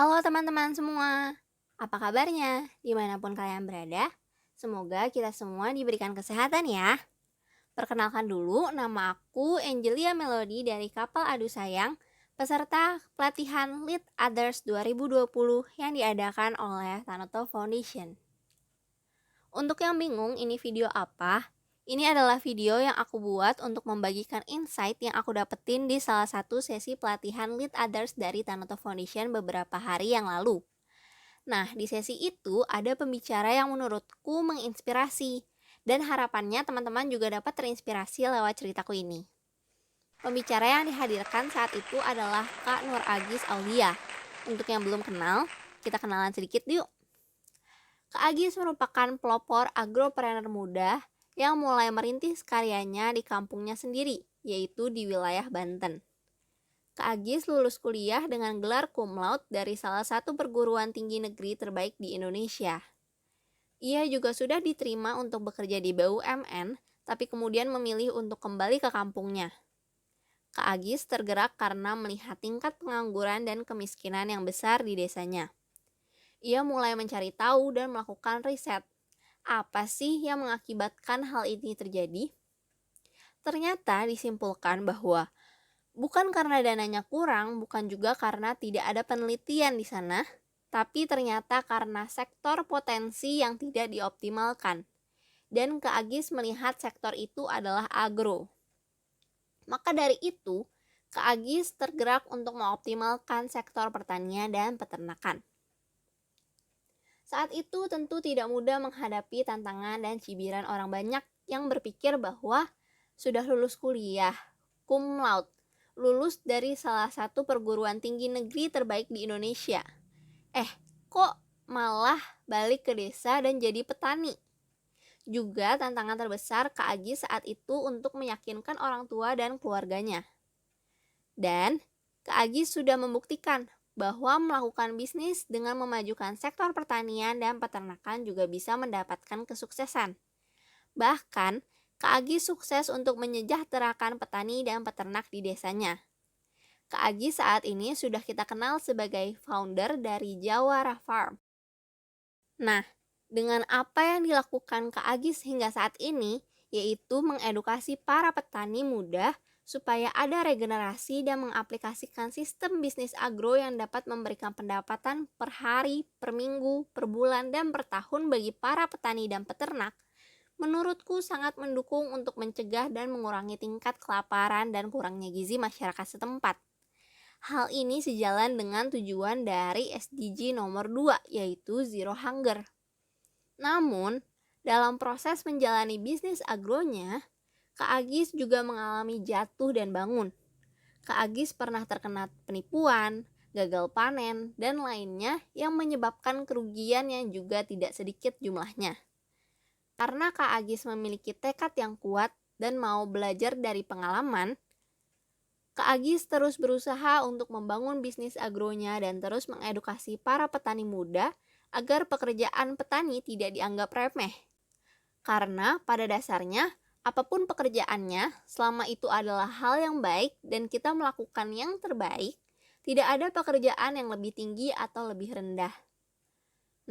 Halo teman-teman semua, apa kabarnya? Dimanapun kalian berada, semoga kita semua diberikan kesehatan ya. Perkenalkan dulu, nama aku Angelia Melody dari Kapal Adu Sayang, peserta pelatihan Lead Others 2020 yang diadakan oleh Tanoto Foundation. Untuk yang bingung ini video apa? Ini adalah video yang aku buat untuk membagikan insight yang aku dapetin di salah satu sesi pelatihan Lead Others dari Tanoto Foundation beberapa hari yang lalu. Nah, di sesi itu ada pembicara yang menurutku menginspirasi, dan harapannya teman-teman juga dapat terinspirasi lewat ceritaku ini. Pembicara yang dihadirkan saat itu adalah Kak Nur Agis Aulia. Untuk yang belum kenal, kita kenalan sedikit yuk. Kak Agis merupakan pelopor agropreneur muda yang mulai merintis karyanya di kampungnya sendiri, yaitu di wilayah Banten. Kak Agis lulus kuliah dengan gelar cum laude dari salah satu perguruan tinggi negeri terbaik di Indonesia. Ia juga sudah diterima untuk bekerja di BUMN, tapi kemudian memilih untuk kembali ke kampungnya. Kak Agis tergerak karena melihat tingkat pengangguran dan kemiskinan yang besar di desanya. Ia mulai mencari tahu dan melakukan riset. Apa sih yang mengakibatkan hal ini terjadi? Ternyata disimpulkan bahwa bukan karena dananya kurang, bukan juga karena tidak ada penelitian di sana, tapi ternyata karena sektor potensi yang tidak dioptimalkan. Dan Kak Agis melihat sektor itu adalah agro. Maka dari itu, Kak Agis tergerak untuk mengoptimalkan sektor pertanian dan peternakan. Saat itu tentu tidak mudah menghadapi tantangan dan cibiran orang banyak yang berpikir bahwa sudah lulus kuliah, cum laude, lulus dari salah satu perguruan tinggi negeri terbaik di Indonesia. Kok malah balik ke desa dan jadi petani? Juga tantangan terbesar Kak Agis saat itu untuk meyakinkan orang tua dan keluarganya. Dan Kak Agis sudah membuktikan bahwa melakukan bisnis dengan memajukan sektor pertanian dan peternakan juga bisa mendapatkan kesuksesan. Bahkan, Kak Agis sukses untuk menyejahterakan petani dan peternak di desanya. Kak Agis saat ini sudah kita kenal sebagai founder dari Jawara Farm. Nah, dengan apa yang dilakukan Kak Agis hingga saat ini, yaitu mengedukasi para petani muda supaya ada regenerasi dan mengaplikasikan sistem bisnis agro yang dapat memberikan pendapatan per hari, per minggu, per bulan, dan per tahun bagi para petani dan peternak, menurutku sangat mendukung untuk mencegah dan mengurangi tingkat kelaparan dan kurangnya gizi masyarakat setempat. Hal ini sejalan dengan tujuan dari SDG nomor 2, yaitu Zero Hunger. Namun, dalam proses menjalani bisnis agronya, Kak Agis juga mengalami jatuh dan bangun. Kak Agis pernah terkena penipuan, gagal panen, dan lainnya yang menyebabkan kerugian yang juga tidak sedikit jumlahnya. Karena Kak Agis memiliki tekad yang kuat dan mau belajar dari pengalaman, Kak Agis terus berusaha untuk membangun bisnis agronya dan terus mengedukasi para petani muda agar pekerjaan petani tidak dianggap remeh. Karena pada dasarnya, apapun pekerjaannya, selama itu adalah hal yang baik dan kita melakukan yang terbaik, tidak ada pekerjaan yang lebih tinggi atau lebih rendah.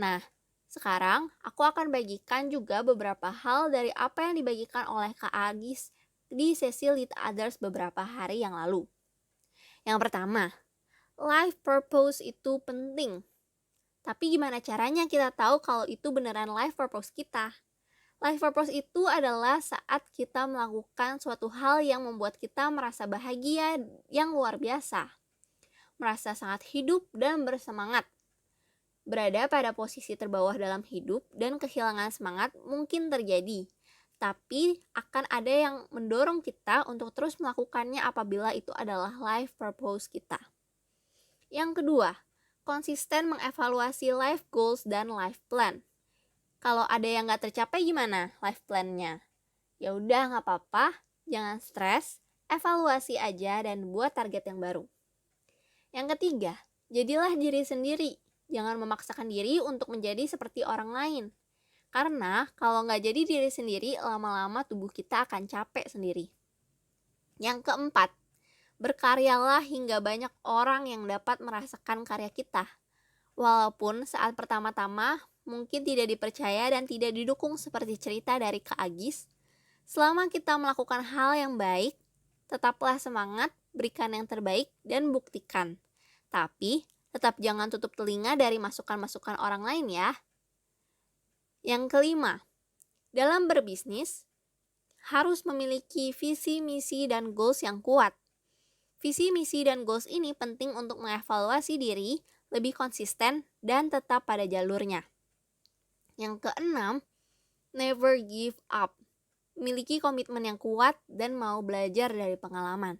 Nah, sekarang aku akan bagikan juga beberapa hal dari apa yang dibagikan oleh Kak Agis di sesi Lead Others beberapa hari yang lalu. Yang pertama, life purpose itu penting. Tapi gimana caranya kita tahu kalau itu beneran life purpose kita? Life purpose itu adalah saat kita melakukan suatu hal yang membuat kita merasa bahagia yang luar biasa, merasa sangat hidup dan bersemangat. Berada pada posisi terbawah dalam hidup dan kehilangan semangat mungkin terjadi, tapi akan ada yang mendorong kita untuk terus melakukannya apabila itu adalah life purpose kita. Yang kedua, konsisten mengevaluasi life goals dan life plan. Kalau ada yang gak tercapai gimana life plan-nya? Ya udah gak apa-apa, jangan stres, evaluasi aja dan buat target yang baru. Yang ketiga, jadilah diri sendiri. Jangan memaksakan diri untuk menjadi seperti orang lain. Karena kalau gak jadi diri sendiri, lama-lama tubuh kita akan capek sendiri. Yang keempat, berkaryalah hingga banyak orang yang dapat merasakan karya kita. Walaupun saat pertama-tama mungkin tidak dipercaya dan tidak didukung seperti cerita dari Kak Agis, selama kita melakukan hal yang baik, tetaplah semangat, berikan yang terbaik, dan buktikan. Tapi, tetap jangan tutup telinga dari masukan-masukan orang lain ya. Yang kelima, dalam berbisnis, harus memiliki visi, misi, dan goals yang kuat. Visi, misi, dan goals ini penting untuk mengevaluasi diri, lebih konsisten, dan tetap pada jalurnya. Yang keenam, never give up. Miliki komitmen yang kuat dan mau belajar dari pengalaman.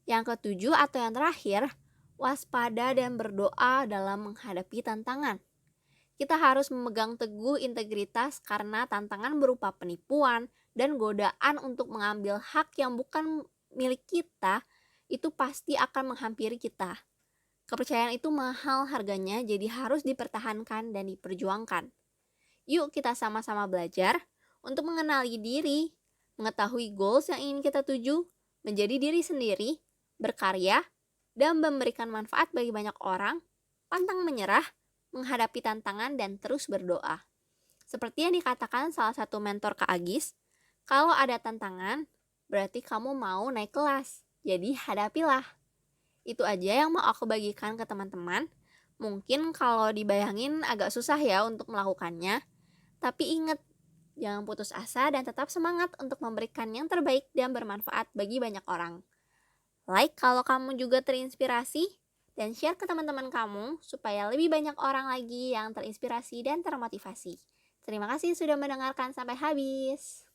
Yang ketujuh atau yang terakhir, waspada dan berdoa dalam menghadapi tantangan. Kita harus memegang teguh integritas karena tantangan berupa penipuan dan godaan untuk mengambil hak yang bukan milik kita itu pasti akan menghampiri kita. Kepercayaan itu mahal harganya, jadi harus dipertahankan dan diperjuangkan. Yuk kita sama-sama belajar untuk mengenali diri, mengetahui goals yang ingin kita tuju, menjadi diri sendiri, berkarya, dan memberikan manfaat bagi banyak orang, pantang menyerah, menghadapi tantangan, dan terus berdoa. Seperti yang dikatakan salah satu mentor Kak Agis, kalau ada tantangan, berarti kamu mau naik kelas, jadi hadapilah. Itu aja yang mau aku bagikan ke teman-teman. Mungkin kalau dibayangin agak susah ya untuk melakukannya, tapi ingat, jangan putus asa dan tetap semangat untuk memberikan yang terbaik dan bermanfaat bagi banyak orang. Like kalau kamu juga terinspirasi, dan share ke teman-teman kamu supaya lebih banyak orang lagi yang terinspirasi dan termotivasi. Terima kasih sudah mendengarkan sampai habis.